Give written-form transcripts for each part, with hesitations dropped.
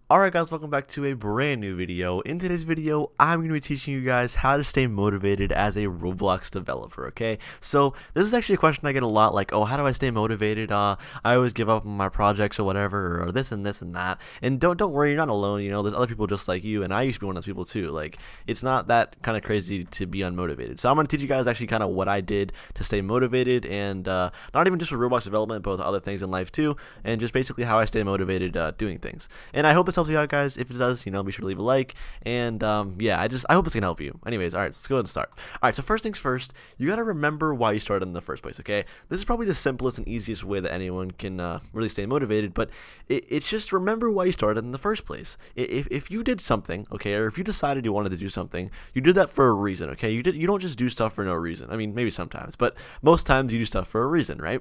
Alright guys, welcome back to a brand new video. In today's video, I'm going to be teaching you guys how to stay motivated as a Roblox developer, okay? So, this is actually a question I get a lot, like, oh, how do I stay motivated? I always give up on my projects or whatever, or this and this and that. And don't worry, you're not alone, there's other people just like you, and I used to be one of those people too. Like, it's not that kind of crazy to be unmotivated. So I'm going to teach you guys actually kind of what I did to stay motivated, and not even just with Roblox development, but with other things in life too, and just basically how I stay motivated doing things. And I hope this helps you out, guys. If it does, be sure to leave a like. And yeah, I hope this can help you. Anyways, all right, let's go ahead and start. All right, so first things first, you gotta remember why you started in the first place. Okay, this is probably the simplest and easiest way that anyone can really stay motivated. But it's just remember why you started in the first place. If you did something, okay, or if you decided you wanted to do something, you did that for a reason. Okay, you don't just do stuff for no reason. I mean, maybe sometimes, but most times you do stuff for a reason, right?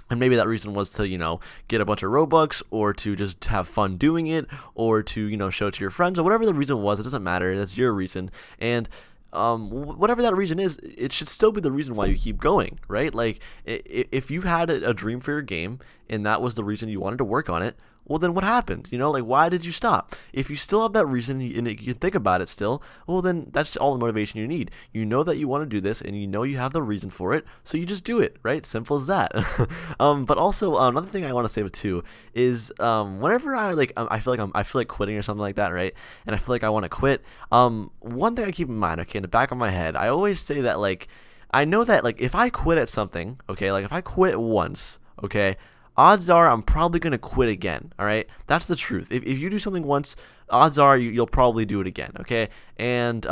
And maybe that reason was to, get a bunch of Robux, or to just have fun doing it, or to, show it to your friends, or whatever the reason was. It doesn't matter. That's your reason. And whatever that reason is, it should still be the reason why you keep going, right? Like, if you had a dream for your game, and that was the reason you wanted to work on it, well, then what happened? Like, why did you stop? If you still have that reason and you think about it still, well, then that's all the motivation you need. You know that you want to do this, and you know you have the reason for it, so you just do it, right? Simple as that. But also, another thing I want to say too is, whenever I feel like quitting or something like that, right? And I feel like I want to quit. One thing I keep in mind, okay, in the back of my head, I always say that, like, I know that, like, if I quit at something, okay, like if I quit once, okay, odds are I'm probably going to quit again, all right? That's the truth. If you do something once, odds are you'll probably do it again, okay? And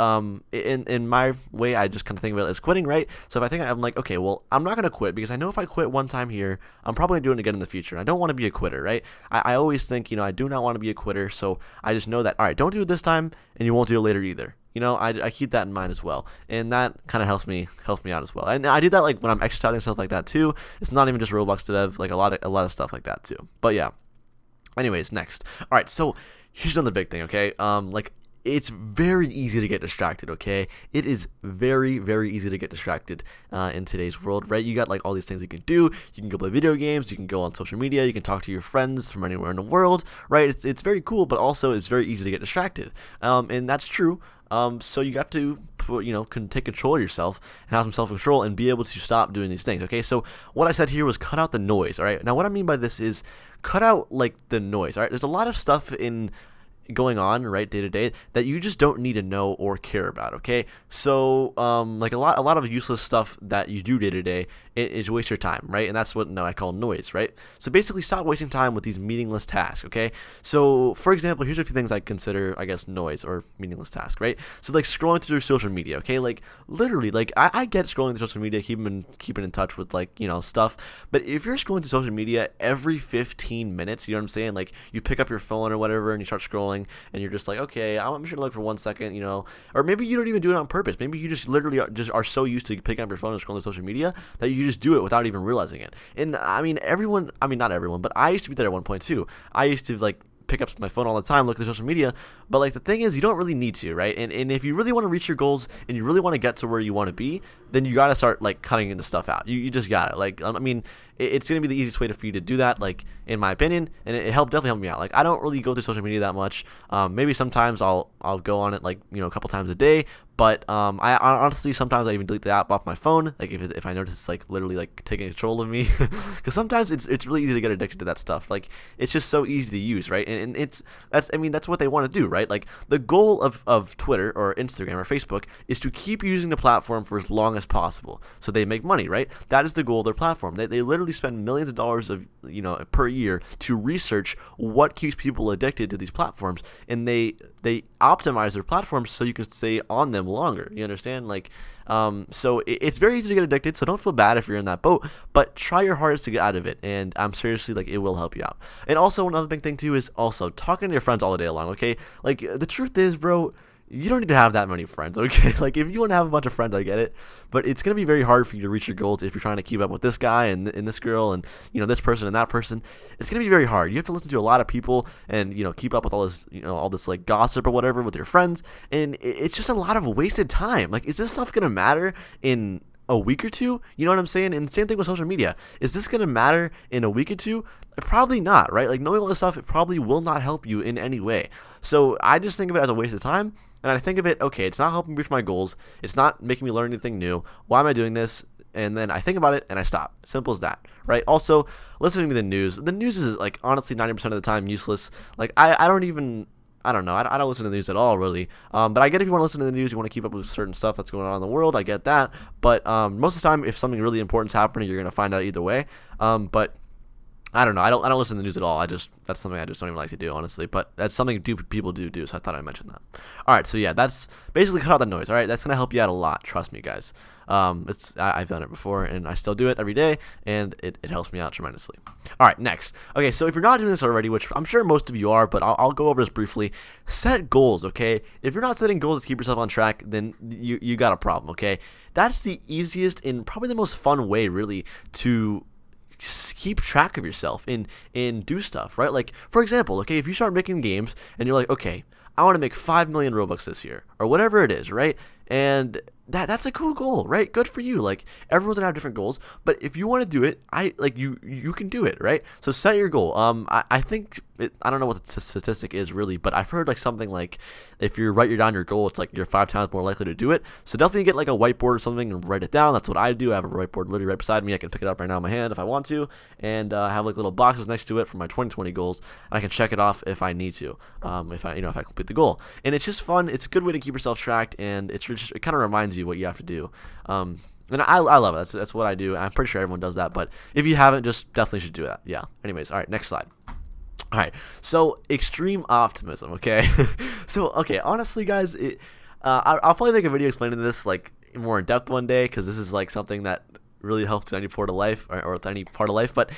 in my way, I just kind of think about it as quitting, right? So if I think I'm like, okay, well, I'm not going to quit, because I know if I quit one time here, I'm probably going to do it again in the future. I don't want to be a quitter, right? I always think, I do not want to be a quitter, so I just know that, all right, don't do it this time, and you won't do it later either. I keep that in mind as well, and that kind of helps me out as well. And I do that, like, when I'm exercising, stuff like that too. It's not even just Roblox dev, like a lot of stuff like that too. But yeah. Anyways, next. All right, so here's another big thing. Okay, like, it's very easy to get distracted, okay? It is very, very easy to get distracted in today's world, right? You got, like, all these things you can do. You can go play video games. You can go on social media. You can talk to your friends from anywhere in the world, right? It's very cool, but also it's very easy to get distracted. And that's true. So you have to take control of yourself and have some self-control and be able to stop doing these things, okay? So what I said here was cut out the noise, all right? Now, what I mean by this is cut out, like, the noise, all right? There's a lot of stuff going on, right, day to day, that you just don't need to know or care about, okay? So like, a lot of useless stuff that you do day to day is waste your time, right? And that's what I call noise, right? So basically, stop wasting time with these meaningless tasks, okay? So for example, here's a few things I consider, I guess, noise or meaningless tasks, right? So, like, scrolling through social media, okay? Like, literally, like, I get scrolling through social media, keeping in touch with, like, stuff, but if you're scrolling through social media every 15 minutes, you know what I'm saying? Like, you pick up your phone or whatever and you start scrolling, and you're just like, okay, I'm just gonna look for 1 second, or maybe you don't even do it on purpose. Maybe you just literally are so used to picking up your phone and scrolling through social media that you just do it without even realizing it. And I mean, not everyone, but I used to be there at one point too. I used to, like, pick up my phone all the time, look at social media, but, like, the thing is, you don't really need to, right? And if you really want to reach your goals and you really want to get to where you want to be, then you got to start, like, cutting the stuff out. You just got it. Like, I mean, it's going to be the easiest way for you to do that, like, in my opinion, and it definitely helped me out. Like, I don't really go through social media that much. Maybe sometimes I'll go on it, like, a couple times a day, but I honestly, sometimes I even delete the app off my phone, like, if I notice it's, like, literally, like, taking control of me, because sometimes it's really easy to get addicted to that stuff. Like, it's just so easy to use, right? And that's what they want to do, right? Like, the goal of Twitter or Instagram or Facebook is to keep using the platform for as long as possible, so they make money, right? That is the goal of their platform. They literally spend millions of dollars per year to research what keeps people addicted to these platforms, and they optimize their platforms so you can stay on them longer. You understand? Like, so it's very easy to get addicted, so don't feel bad if you're in that boat, but try your hardest to get out of it, and I'm seriously, like, it will help you out. And also, another big thing too is also talking to your friends all day long, okay? Like, the truth is, bro, you don't need to have that many friends, okay? Like, if you want to have a bunch of friends, I get it, but it's going to be very hard for you to reach your goals if you're trying to keep up with this guy and this girl and, this person and that person. It's going to be very hard. You have to listen to a lot of people and, keep up with all this, like, gossip or whatever with your friends, and it's just a lot of wasted time. Like, is this stuff going to matter in a week or two? You know what I'm saying? And same thing with social media. Is this going to matter in a week or two? Probably not, right? Like knowing all this stuff, it probably will not help you in any way. So I just think of it as a waste of time. And I think of it, okay, it's not helping me reach my goals. It's not making me learn anything new. Why am I doing this? And then I think about it and I stop. Simple as that, right? Also, listening to the news. The news is like honestly 90% of the time useless. Like I don't even, I don't know. I don't listen to the news at all, really. But I get if you want to listen to the news, you want to keep up with certain stuff that's going on in the world. I get that. But most of the time, if something really important's happening, you're going to find out either way. But I don't know. I don't listen to the news at all. That's something I just don't even like to do, honestly. But that's something people do. So I thought I'd mention that. All right. So yeah, that's basically cut out the noise. All right. That's gonna help you out a lot. Trust me, guys. I've done it before and I still do it every day, and it helps me out tremendously. All right. Next. Okay. So if you're not doing this already, which I'm sure most of you are, but I'll go over this briefly. Set goals. Okay. If you're not setting goals to keep yourself on track, then you got a problem. Okay. That's the easiest and probably the most fun way, really, to keep track of yourself and do stuff, right? Like, for example, okay, if you start making games and you're like, okay, I want to make 5 million Robux this year or whatever it is, right? And that's a cool goal, right? Good for you. Like, everyone's gonna have different goals, but if you want to do it, you can do it, right? So set your goal. I think I don't know what the statistic is really, but I've heard like something like if you write down your goal, it's like you're 5 times more likely to do it. So definitely get like a whiteboard or something and write it down. That's what I do. I have a whiteboard literally right beside me. I can pick it up right now in my hand if I want to, and I have like little boxes next to it for my 2020 goals, and I can check it off if I need to, if I complete the goal. And it's just fun. It's a good way to keep yourself tracked, and it kind of reminds you what you have to do. And I love it. That's what I do. I'm pretty sure everyone does that, but if you haven't, just definitely should do that. Yeah. Anyways, all right, next slide. All right, so extreme optimism, okay? So, okay, honestly, guys, I'll probably make a video explaining this, like, more in depth one day, because this is, like, something that really helps with any part of life, or with any part of life, but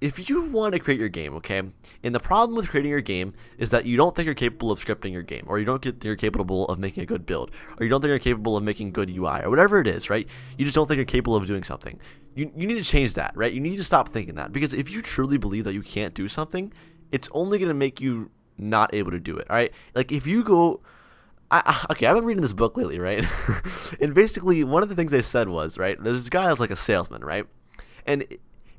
if you want to create your game, okay, and the problem with creating your game is that you don't think you're capable of scripting your game, or you don't think you're capable of making a good build, or you don't think you're capable of making good UI, or whatever it is, right? You just don't think you're capable of doing something. You need to change that, right? You need to stop thinking that, because if you truly believe that you can't do something, it's only going to make you not able to do it, all right? Like, if you go... okay, I've been reading this book lately, right? And basically, one of the things they said was, right, there's this guy that's like a salesman, right? And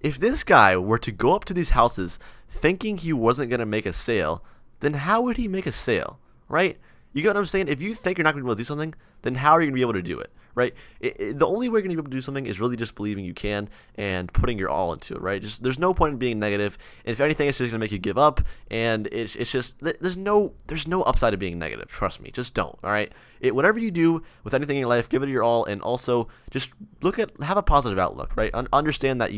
if this guy were to go up to these houses thinking he wasn't going to make a sale, then how would he make a sale, right? You get what I'm saying? If you think you're not going to be able to do something, then how are you going to be able to do it, right? The only way you're going to be able to do something is really just believing you can and putting your all into it, right? Just there's no point in being negative. And if anything, it's just going to make you give up. And it's just there's no upside to being negative. Trust me, just don't. All right. Whatever you do with anything in your life, give it your all, and also just have a positive outlook, right? Understand that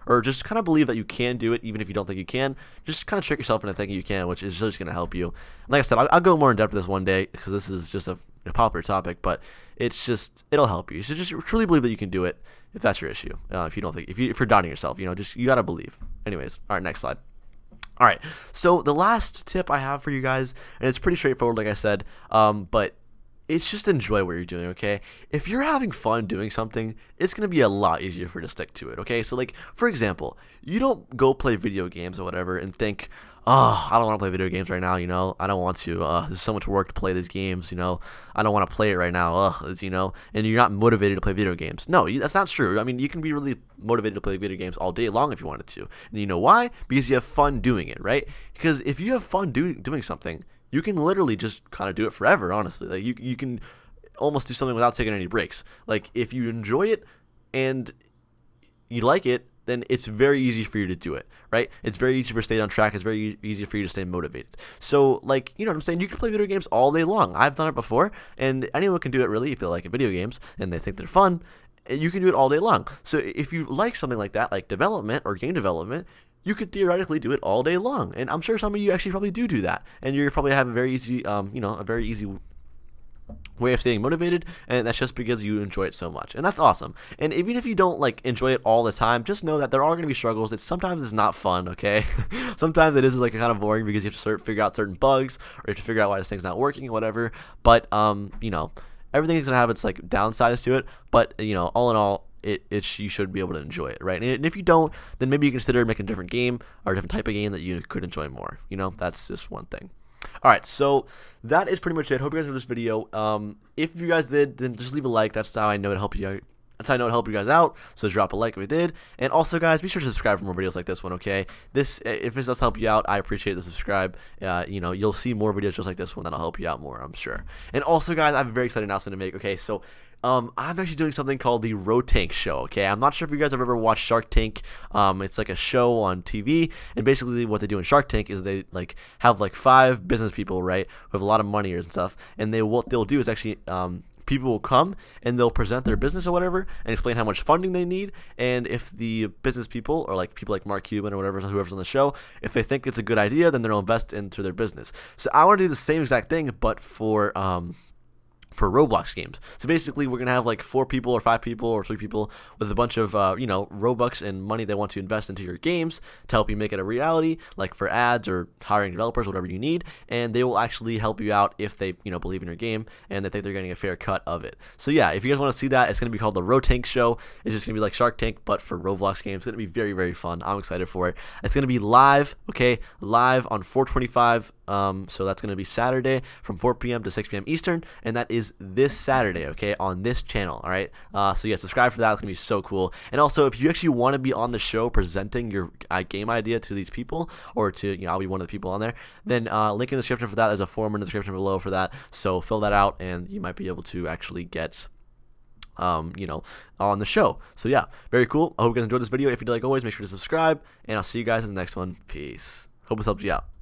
or just kind of believe that you can do it, even if you don't think you can. Just kind of trick yourself into thinking you can, which is just going to help you. And like I said, I'll go more in depth with this one day, because this is just a popular topic, but it'll help you. So just truly believe that you can do it, if that's your issue. If you're doubting yourself, you gotta believe. Anyways, all right, next slide. All right, so the last tip I have for you guys, and it's pretty straightforward, like I said, but it's just enjoy what you're doing, okay? If you're having fun doing something, it's going to be a lot easier for you to stick to it, okay? So, like, for example, you don't go play video games or whatever and think, oh, I don't want to play video games right now, I don't want to, there's so much work to play these games, I don't want to play it right now, and you're not motivated to play video games. No, that's not true. I mean, you can be really motivated to play video games all day long if you wanted to. And you know why? Because you have fun doing it, right? Because if you have fun doing something, you can literally just kind of do it forever, honestly. Like, you can almost do something without taking any breaks. Like, if you enjoy it and you like it, then it's very easy for you to do it, right? It's very easy for you to stay on track. It's very easy for you to stay motivated. So, like, you know what I'm saying? You can play video games all day long. I've done it before, and anyone can do it, really, if they like video games and they think they're fun. You can do it all day long. So if you like something like that, like development or game development, you could theoretically do it all day long. And I'm sure some of you actually probably do that. And you probably have a very easy, a very easy way of staying motivated, and that's just because you enjoy it so much, and that's awesome. And even if you don't like enjoy it all the time, just know that there are going to be struggles. Sometimes it's not fun, okay? Sometimes it is like kind of boring because you have to figure out certain bugs, or you have to figure out why this thing's not working or whatever. But everything's gonna have its like downsides to it. But all in all, you should be able to enjoy it, right? And if you don't, then maybe you consider making a different game or a different type of game that you could enjoy more. That's just one thing. All right, so that is pretty much it. Hope you guys enjoyed this video. If you guys did, then just leave a like. That's how I know it helped you out. That's how I know it helped you guys out, so drop a like if it did. And also, guys, be sure to subscribe for more videos like this one, okay? If this does help you out, I appreciate the subscribe. You'll see more videos just like this one that'll help you out more, I'm sure. And also, guys, I have a very exciting announcement to make, okay? So, I'm actually doing something called the Tank Show, okay? I'm not sure if you guys have ever watched Shark Tank. It's like a show on TV, and basically what they do in Shark Tank is they have 5 business people, right, who have a lot of money and stuff, and what they'll do is actually people will come and they'll present their business or whatever and explain how much funding they need, and if the business people or people like Mark Cuban or whoever's on the show, if they think it's a good idea, then they'll invest into their business. So I want to do the same exact thing, but for Roblox games. So basically, we're gonna have 4 people or 5 people or 3 people with a bunch of Robux and money they want to invest into your games to help you make it a reality, like for ads or hiring developers, whatever you need, and they will actually help you out if they believe in your game and they think they're getting a fair cut of it. So yeah, if you guys want to see that, it's gonna be called the Tank Show. It's just gonna be like Shark Tank but for Roblox games. It's gonna be very, very fun. I'm excited for it. It's gonna be live, okay, live on 4/25. So that's gonna be Saturday from 4 p.m. to 6 p.m. Eastern, and that is this Saturday, okay, on this channel. All right, so yeah, subscribe for that. It's gonna be so cool. And also, if you actually want to be on the show presenting your game idea to these people, or to I'll be one of the people on there, then link in the description for that. There's a form in the description below for that, so fill that out and you might be able to actually get on the show. So yeah, very cool. I hope you guys enjoyed this video. If you did, like always, make sure to subscribe, and I'll see you guys in the next one. Peace. Hope this helps you out.